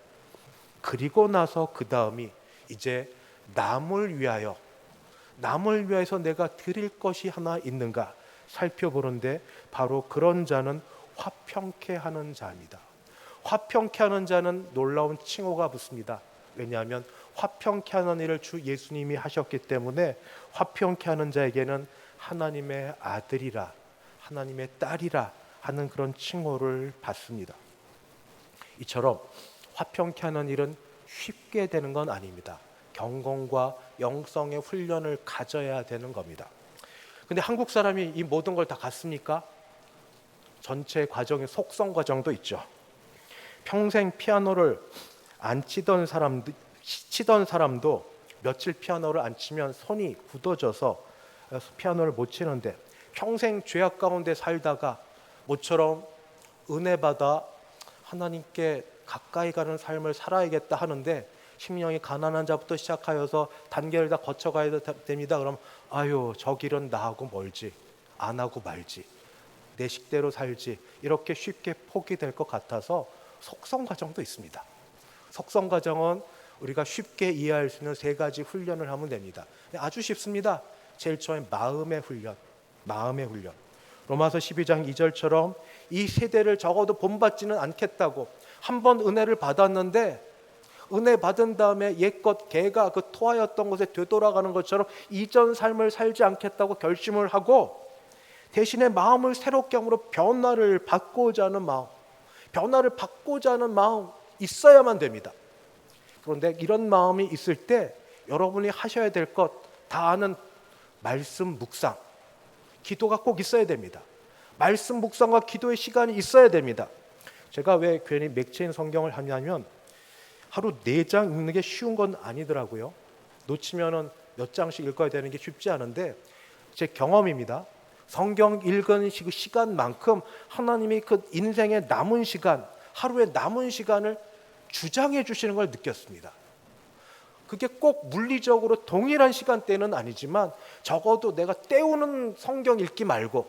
그리고 나서 그 다음이 이제 남을 위하여서 내가 드릴 것이 하나 있는가 살펴보는데, 바로 그런 자는 화평케 하는 자입니다. 화평케 하는 자는 놀라운 칭호가 붙습니다. 왜냐하면 화평케 하는 일을 주 예수님이 하셨기 때문에 화평케 하는 자에게는 하나님의 아들이라, 하나님의 딸이라 하는 그런 칭호를 받습니다. 이처럼 화평케 하는 일은 쉽게 되는 건 아닙니다. 경건과 영성의 훈련을 가져야 되는 겁니다. 근데 한국 사람이 이 모든 걸 다 갖습니까? 전체 과정의 속성 과정도 있죠. 평생 피아노를 안 치던 사람도 며칠 피아노를 안 치면 손이 굳어져서 피아노를 못 치는데, 평생 죄악 가운데 살다가 모처럼 은혜 받아 하나님께 가까이 가는 삶을 살아야겠다 하는데 심령이 가난한 자부터 시작하여서 단계를 다 거쳐가야 됩니다. 그럼 아유, 저 길은 나하고 멀지, 안 하고 말지, 내 식대로 살지, 이렇게 쉽게 포기될 것 같아서 속성 과정도 있습니다. 속성 과정은 우리가 쉽게 이해할 수 있는 세 가지 훈련을 하면 됩니다. 아주 쉽습니다. 제일 처음에 마음의 훈련. 로마서 12장 2절처럼 이 세대를 적어도 본받지는 않겠다고, 한번 은혜를 받았는데 은혜 받은 다음에 옛것 개가 그 토하였던 곳에 되돌아가는 것처럼 이전 삶을 살지 않겠다고 결심을 하고, 대신에 마음을 새롭게 함으로 변화를 받고자 하는 마음 있어야만 됩니다. 그런데 이런 마음이 있을 때 여러분이 하셔야 될 것 다 아는 말씀 묵상, 기도가 꼭 있어야 됩니다. 말씀 묵상과 기도의 시간이 있어야 됩니다. 제가 왜 괜히 맥체인 성경을 하냐면, 하루 4장 읽는 게 쉬운 건 아니더라고요. 놓치면은 몇 장씩 읽어야 되는 게 쉽지 않은데, 제 경험입니다. 성경 읽은 시간만큼 하나님이 그 인생의 남은 시간, 하루의 남은 시간을 주장해 주시는 걸 느꼈습니다. 그게 꼭 물리적으로 동일한 시간대는 아니지만 적어도 내가 때우는 성경 읽기 말고,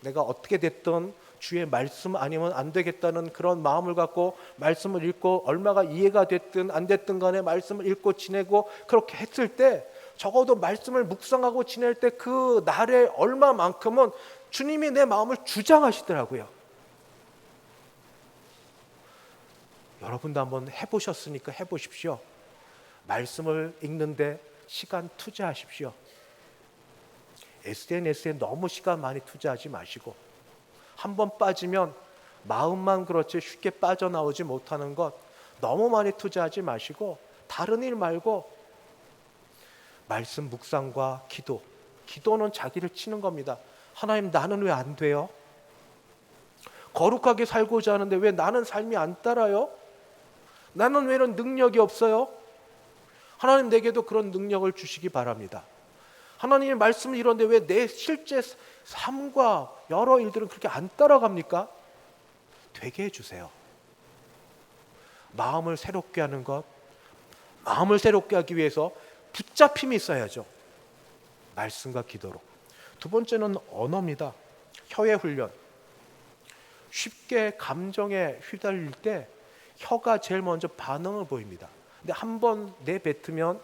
내가 어떻게 됐든 주의 말씀 아니면 안 되겠다는 그런 마음을 갖고 말씀을 읽고, 얼마가 이해가 됐든 안 됐든 간에 말씀을 읽고 지내고, 그렇게 했을 때 적어도 말씀을 묵상하고 지낼 때 그 날의 얼마만큼은 주님이 내 마음을 주장하시더라고요. 여러분도 한번 해보셨으니까 해보십시오. 말씀을 읽는데 시간 투자하십시오. SNS에 너무 시간 많이 투자하지 마시고, 한번 빠지면 마음만 그렇지 쉽게 빠져나오지 못하는 것 너무 많이 투자하지 마시고, 다른 일 말고 말씀 묵상과 기도는 자기를 치는 겁니다. 하나님, 나는 왜 안 돼요? 거룩하게 살고자 하는데 왜 나는 삶이 안 따라요? 나는 왜 이런 능력이 없어요? 하나님, 내게도 그런 능력을 주시기 바랍니다. 하나님의 말씀을 이런데 왜 내 실제 삶과 여러 일들은 그렇게 안 따라갑니까? 되게 해주세요. 마음을 새롭게 하는 것, 마음을 새롭게 하기 위해서 붙잡힘이 있어야죠. 말씀과 기도로. 두 번째는 언어입니다. 혀의 훈련. 쉽게 감정에 휘달릴 때 혀가 제일 먼저 반응을 보입니다. 근데 한번 내뱉으면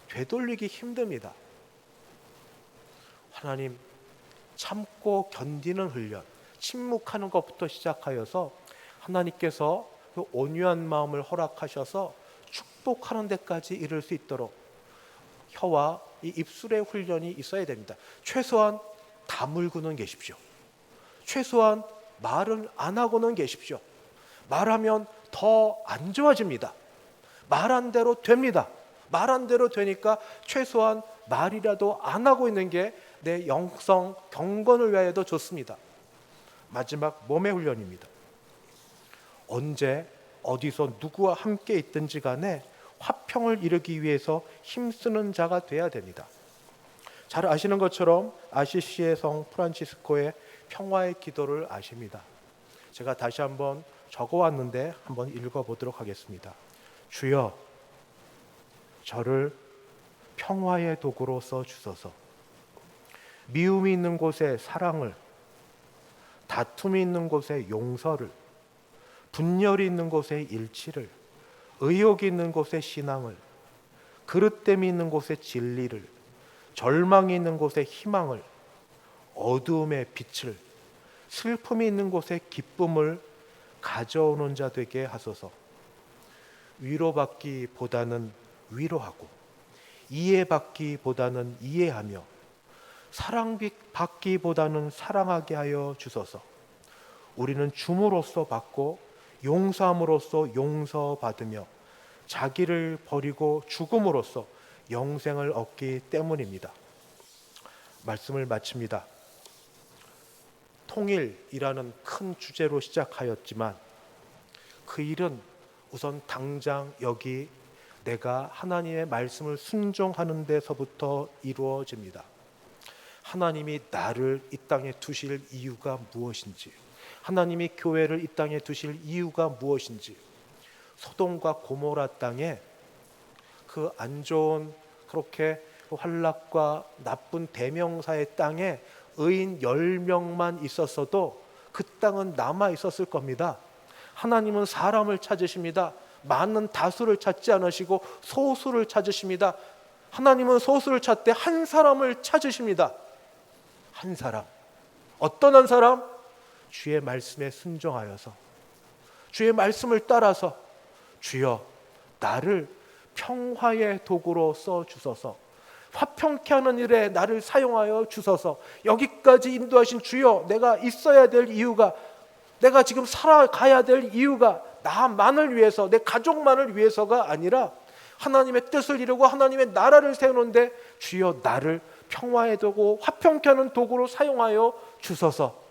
되돌리기 힘듭니다. 하나님, 참고 견디는 훈련, 침묵하는 것부터 시작하여서 하나님께서 그 온유한 마음을 허락하셔서 축복하는 데까지 이를 수 있도록 혀와 이 입술의 훈련이 있어야 됩니다. 최소한 다물고는 계십시오. 최소한 말은 안 하고는 계십시오. 말하면 더 안 좋아집니다. 말한 대로 됩니다. 말한 대로 되니까 최소한 말이라도 안 하고 있는 게 내 영성 경건을 위하여도 좋습니다. 마지막 몸의 훈련입니다. 언제 어디서 누구와 함께 있든지 간에 화평을 이루기 위해서 힘쓰는 자가 돼야 됩니다. 잘 아시는 것처럼 아시시의 성 프란치스코의 평화의 기도를 아십니다. 제가 다시 한번 적어왔는데 한번 읽어보도록 하겠습니다. 주여, 저를 평화의 도구로 써주소서. 미움이 있는 곳에 사랑을, 다툼이 있는 곳에 용서를, 분열이 있는 곳에 일치를, 의욕이 있는 곳에 신앙을, 그릇됨이 있는 곳에 진리를, 절망이 있는 곳에 희망을, 어두움에 빛을, 슬픔이 있는 곳에 기쁨을 가져오는 자 되게 하소서. 위로받기보다는 위로하고, 이해받기보다는 이해하며, 사랑받기보다는 사랑하게 하여 주소서. 우리는 줌으로써 받고 용서함으로써 용서받으며 자기를 버리고 죽음으로써 영생을 얻기 때문입니다. 말씀을 마칩니다. 통일이라는 큰 주제로 시작하였지만 그 일은 우선 당장 여기 내가 하나님의 말씀을 순종하는 데서부터 이루어집니다. 하나님이 나를 이 땅에 두실 이유가 무엇인지, 하나님이 교회를 이 땅에 두실 이유가 무엇인지, 소돔과 고모라 땅에 그 안 좋은 그렇게 환락과 나쁜 대명사의 땅에 의인 10명만 있었어도 그 땅은 남아 있었을 겁니다. 하나님은 사람을 찾으십니다. 많은 다수를 찾지 않으시고 소수를 찾으십니다. 하나님은 소수를 찾되 한 사람을 찾으십니다. 한 사람. 어떤 한 사람? 주의 말씀에 순종하여서, 주의 말씀을 따라서 주여 나를 평화의 도구로 써주소서, 화평케 하는 일에 나를 사용하여 주소서. 여기까지 인도하신 주여, 내가 있어야 될 이유가, 내가 지금 살아가야 될 이유가 나만을 위해서, 내 가족만을 위해서가 아니라 하나님의 뜻을 이루고 하나님의 나라를 세우는데 주여 나를 평화의 도구, 화평케 하는 도구로 사용하여 주소서.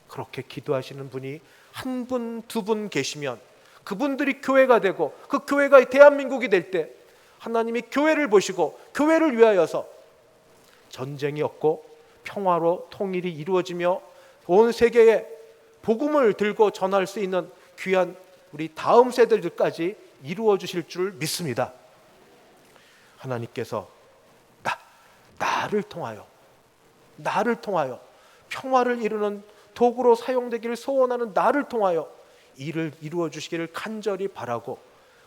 그렇게 기도하시는 분이 한 분, 두 분 계시면 그분들이 교회가 되고 그 교회가 대한민국이 될 때 하나님이 교회를 보시고 교회를 위하여서 전쟁이 없고 평화로 통일이 이루어지며 온 세계에 복음을 들고 전할 수 있는 귀한 우리 다음 세대들까지 이루어 주실 줄 믿습니다. 하나님께서 나를 통하여 평화를 이루는 도구로 사용되기를 소원하는 나를 통하여 일을 이루어 주시기를 간절히 바라고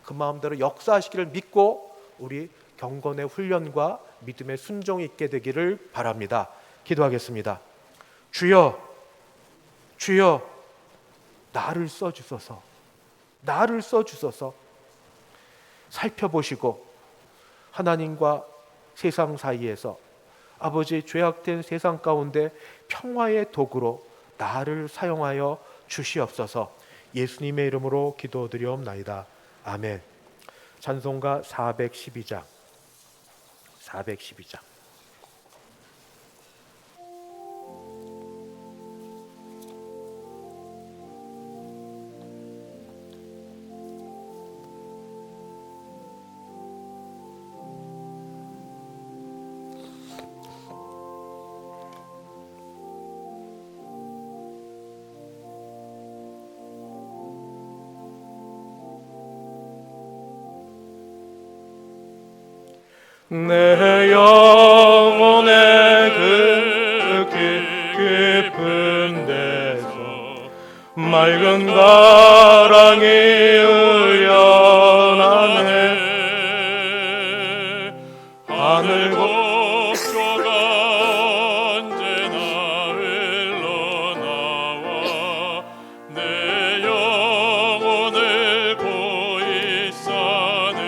그 마음대로 역사하시기를 믿고 우리 경건의 훈련과 믿음의 순종이 있게 되기를 바랍니다. 기도하겠습니다. 주여 나를 써주소서. 살펴보시고 하나님과 세상 사이에서 아버지 죄악된 세상 가운데 평화의 도구로 나를 사용하여 주시옵소서. 예수님의 이름으로 기도드리옵나이다. 아멘. 찬송가 412장. 내 영혼의 그 깊은 데서 맑은 가랑이 우연하네. 하늘 곡조가 언제나 흘러나와 내 영혼을 보이 싸네.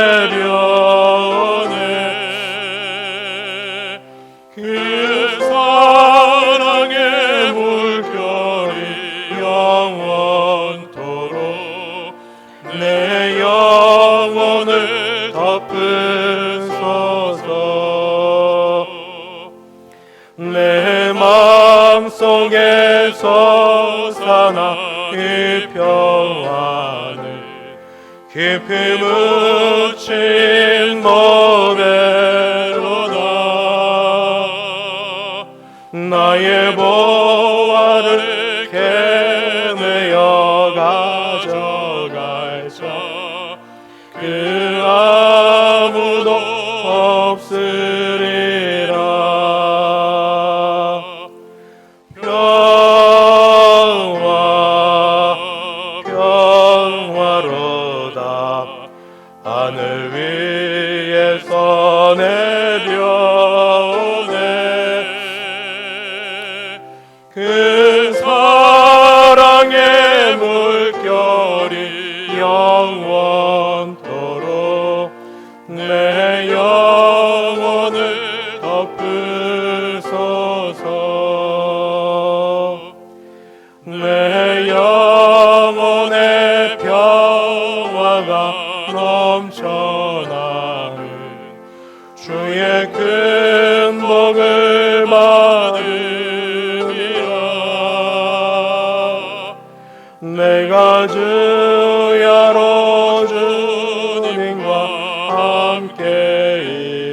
내려오네. 그 사랑의 물결이 영원토록 내 영혼을 덮으소서. 내 마음속에서 사나 이 평안을 깊이 묻힌 노래로다. 나의 보화를 캐내어 가져갈 자 그 아무도 없으리라. 평화로다. 하늘 위에서 내려오네. 그 사랑의 물결이 영원토록 내 영혼을 덮으소서. 내 영혼의 평화가 넘쳐나는 주의 큰 복을 받으리라. 내가 주야로 주님과 함께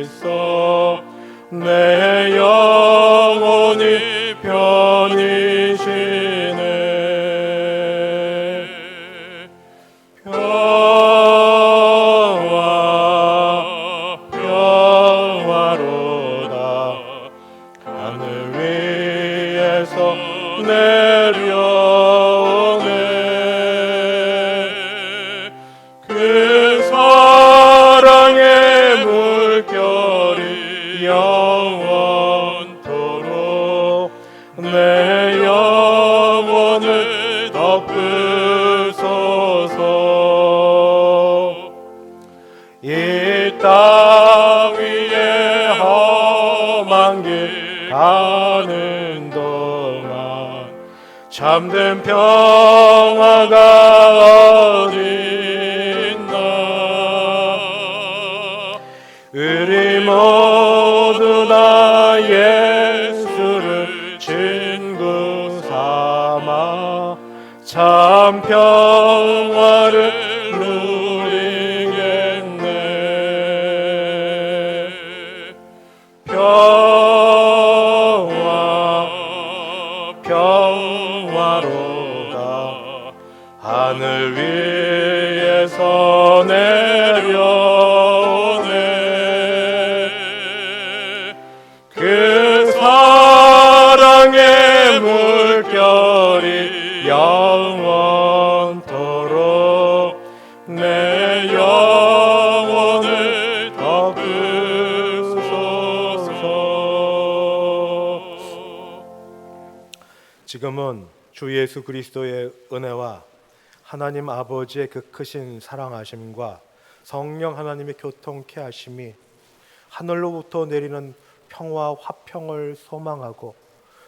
있어 내 영혼이 편히 쉬네. 평화로다. 하늘 위에서 내려오네. 그 사랑의 물결이 영원토록 내 영혼을 덮으소서. 이 땅 위에 험한 길 가는 동안 참된 평화가 어디 있나. 우리 모두 다 예수를 친구 삼아 참 평화를 누리겠네. 평화로다. 하늘 위에서 내려오네. 그 사랑의 물결이 영원토록 내 영혼을 덮으소서. 지금은 주 예수 그리스도의 은혜와 하나님 아버지의 그 크신 사랑하심과 성령 하나님의 교통케 하심이 하늘로부터 내리는 평화 화평을 소망하고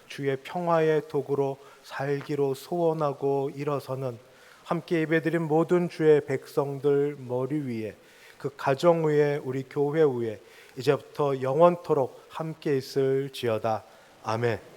주의 평화의 도구로 살기로 소원하고 일어서는 함께 예배드린 모든 주의 백성들 머리 위에, 그 가정 위에, 우리 교회 위에 이제부터 영원토록 함께 있을지어다. 아멘.